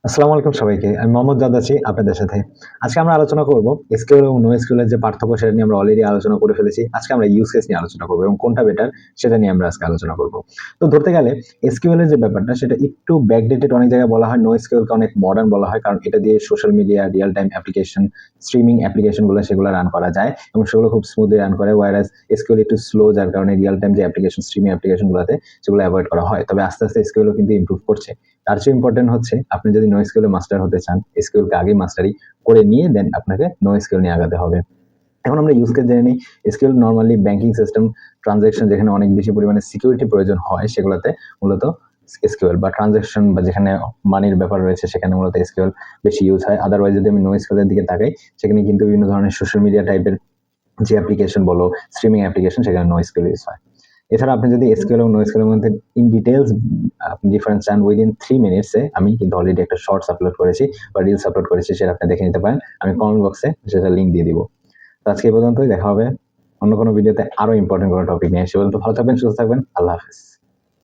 আসসালামু আলাইকুম সবাইকে। আমি মোহাম্মদ জাদ আছি আপনাদের সাথে। আজকে আমরা আলোচনা করব এসকিউএল এবং নোএসকিউএল এর যে পার্থক্য সেটা নিয়ে আমরা অলরেডি আলোচনা করে ফেলেছি। আজকে আমরা ইউজ কেস নিয়ে আলোচনা করব এবং কোনটা বেটার সেটা নিয়ে আমরা আজকে আলোচনা করব। তো ধরতে গেলে এসকিউএল এর যে ব্যাপারটা সেটা একটু ব্যাকডেটেড, অনেক জায়গায় বলা হয়। নোএসকিউএল কে অনেক মডার্ন বলা হয়, কারণ এটা দিয়ে social media, Real time application, streaming application সেগুলো রান করা যায় এবং সেগুলো খুব স্মুথলি রান করে। ওয়্যারএজ এসকিউএল একটু স্লো, যার কারণে রিয়াল টাইম যে অ্যাপ্লিকেশন, স্ট্রিমিং অ্যাপ্লিকেশন সেগুলো অ্যাভয়েড করা হয়। তবে আস্তে আস্তে এসকিউএল কিন্তু ইমপ্রুভ করছে। তার চেয়ে ইম্পর্টেন্ট হচ্ছে আপনি যদি নোএসকিউএল মাস্টার হতে চান, এসকিউএল কে আগে মাস্টারি করে নিয়ে দেন আপনাকে নোএসকিউএল নিয়ে আগাতে হবে। এখন আমরা ইউজ কেস জেনে নিই। SQL normally banking system, transaction যেখানে অনেক বেশি পরিমাণে সিকিউরিটি প্রয়োজন হয় সেগুলোতে মূলত এসকিউএল, বা ট্রানজাকশন বা যেখানে মানির ব্যাপার রয়েছে সেখানে মূলত এসকিউএল বেশি ইউজ হয়। আদারওয়াইজ যদি আমি নোএসকিউএল এর দিকে তাকাই, সেখানে কিন্তু বিভিন্ন ধরনের সোশ্যাল মিডিয়া টাইপের যে অ্যাপ্লিকেশন স্ট্রিমিং অ্যাপ্লিকেশন, সেখানে নোএসকিউএল ইউজ হয়। এছাড়া আপনি যদি এসকিউএল এবং নোএসকিউএল এর মধ্যে ইন ডিটেইলস আপনি ডিফারেন্স চান, উইদিন 3 মিনিটসে আমি কিন্তু অলরেডি একটা শর্টস আপলোড করেছি বা রিলস আপলোড করেছি, সেটা আপনি দেখে নিতে পারেন। আমি কমেন্ট বক্সে সেটা লিংক দিয়ে দিব। তো আজকে এই পর্যন্তই, দেখা হবে অন্য কোনো ভিডিওতে আরো ইম্পর্টেন্ট কোনো টপিক নিয়ে। সে পর্যন্ত ভালো থাকবেন, সুস্থ থাকবেন। আল্লাহ হাফেজ।